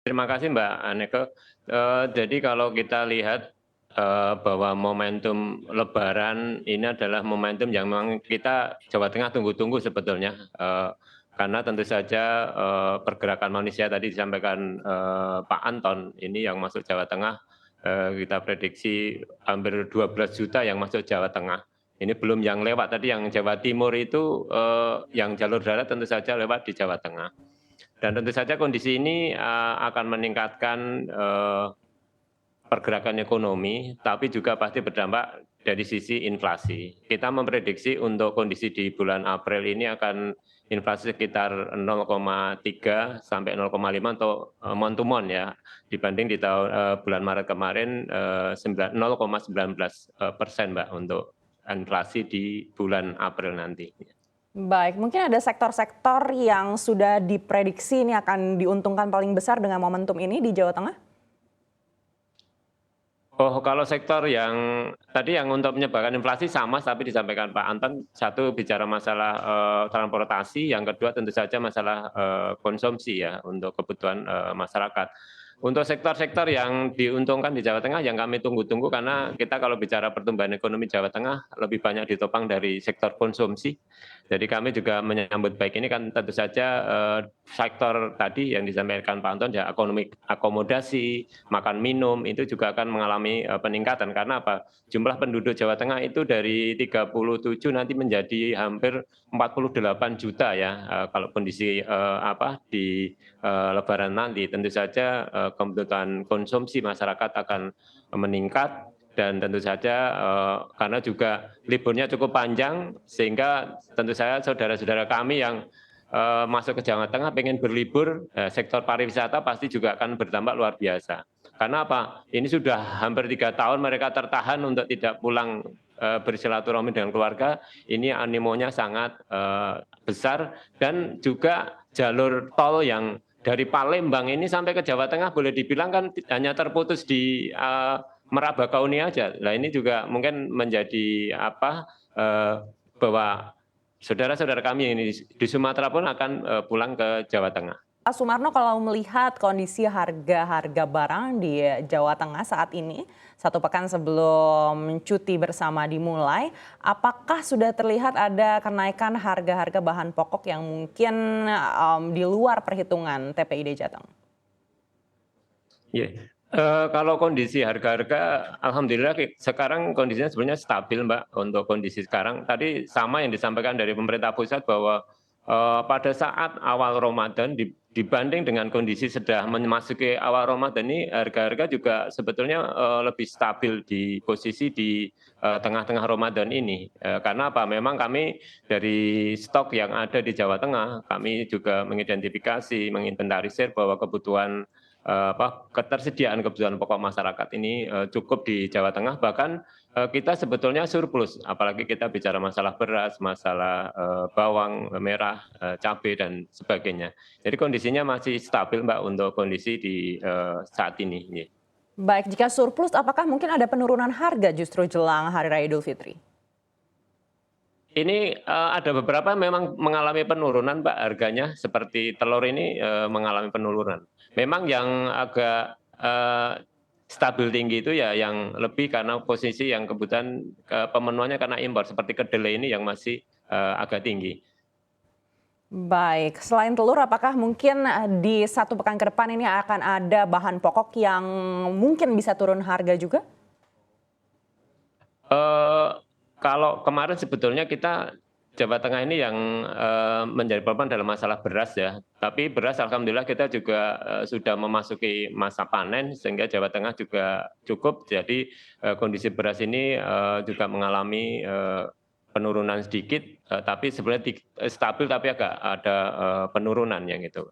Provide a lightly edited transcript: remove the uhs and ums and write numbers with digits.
Terima kasih Mbak Aneke. Jadi kalau kita lihat, bahwa momentum lebaran ini adalah momentum yang memang kita Jawa Tengah tunggu-tunggu sebetulnya, karena tentu saja, pergerakan manusia tadi disampaikan, Pak Anton, ini yang masuk Jawa Tengah, kita prediksi hampir 12 juta yang masuk Jawa Tengah. Ini belum yang lewat tadi yang Jawa Timur itu, yang jalur darat tentu saja lewat di Jawa Tengah. Dan tentu saja kondisi ini, akan meningkatkan, pergerakan ekonomi, tapi juga pasti berdampak dari sisi inflasi. Kita memprediksi untuk kondisi di bulan April ini akan inflasi sekitar 0,3 sampai 0,5 untuk, month to month ya, dibanding di bulan Maret kemarin, 0,19%, Mbak, untuk inflasi di bulan April nanti. Baik, mungkin ada sektor-sektor yang sudah diprediksi ini akan diuntungkan paling besar dengan momentum ini di Jawa Tengah? Oh, kalau sektor yang tadi yang untuk menyebabkan inflasi sama tapi disampaikan Pak Anton, satu bicara masalah, transportasi, yang kedua tentu saja masalah, konsumsi ya untuk kebutuhan, masyarakat. Untuk sektor-sektor yang diuntungkan di Jawa Tengah yang kami tunggu-tunggu karena kita kalau bicara pertumbuhan ekonomi Jawa Tengah lebih banyak ditopang dari sektor konsumsi. Jadi kami juga menyambut baik ini kan tentu saja, sektor tadi yang disampaikan Pak Anton ya ekonomi akomodasi, makan minum itu juga akan mengalami, peningkatan karena apa? Jumlah penduduk Jawa Tengah itu dari 37 nanti menjadi hampir 48 juta ya, kalau kondisi, di, lebaran nanti. Tentu saja, kebutuhan konsumsi masyarakat akan meningkat dan tentu saja, karena juga liburnya cukup panjang sehingga tentu saja saudara-saudara kami yang, masuk ke Jawa Tengah pengen berlibur, sektor pariwisata pasti juga akan berdampak luar biasa. Karena apa? Ini sudah hampir 3 tahun mereka tertahan untuk tidak pulang, bersilaturahmi dengan keluarga, ini animonya sangat, besar dan juga jalur tol yang dari Palembang ini sampai ke Jawa Tengah boleh dibilang kan hanya terputus di, Merak Bakauni aja. Nah ini juga mungkin menjadi bahwa saudara-saudara kami yang di Sumatera pun akan, pulang ke Jawa Tengah. Pak Sumarno, kalau melihat kondisi harga-harga barang di Jawa Tengah saat ini, satu pekan sebelum cuti bersama dimulai, apakah sudah terlihat ada kenaikan harga-harga bahan pokok yang mungkin di luar perhitungan TPID Jateng? Iya, kalau kondisi harga-harga alhamdulillah sekarang kondisinya sebenarnya stabil Mbak, untuk kondisi sekarang. Tadi sama yang disampaikan dari pemerintah pusat bahwa, pada saat awal Ramadan dibanding dengan kondisi sudah memasuki awal Ramadan ini harga-harga juga sebetulnya, lebih stabil di posisi di, tengah-tengah Ramadan ini. Karena apa, memang kami dari stok yang ada di Jawa Tengah, kami juga mengidentifikasi, menginventarisir bahwa kebutuhan ketersediaan kebutuhan pokok masyarakat ini, cukup di Jawa Tengah, bahkan, kita sebetulnya surplus, apalagi kita bicara masalah beras, masalah, bawang merah, cabai dan sebagainya. Jadi kondisinya masih stabil Mbak, untuk kondisi di, saat ini, iya. Baik, jika surplus apakah mungkin ada penurunan harga justru jelang Hari Raya Idul Fitri? Ini, ada beberapa memang mengalami penurunan Mbak, harganya seperti telur ini, mengalami penurunan. Memang yang agak, stabil tinggi itu ya yang lebih karena posisi yang kebutuhan, pemenuhannya karena impor seperti kedelai ini yang masih, agak tinggi. Baik, selain telur apakah mungkin di satu pekan ke depan ini akan ada bahan pokok yang mungkin bisa turun harga juga? Eee, Kalau kemarin sebetulnya kita Jawa Tengah ini yang, menjadi korban dalam masalah beras ya. Tapi beras alhamdulillah kita juga, sudah memasuki masa panen sehingga Jawa Tengah juga cukup. Jadi, kondisi beras ini, juga mengalami, penurunan sedikit, tapi sebenarnya stabil tapi agak ada, penurunan yang itu.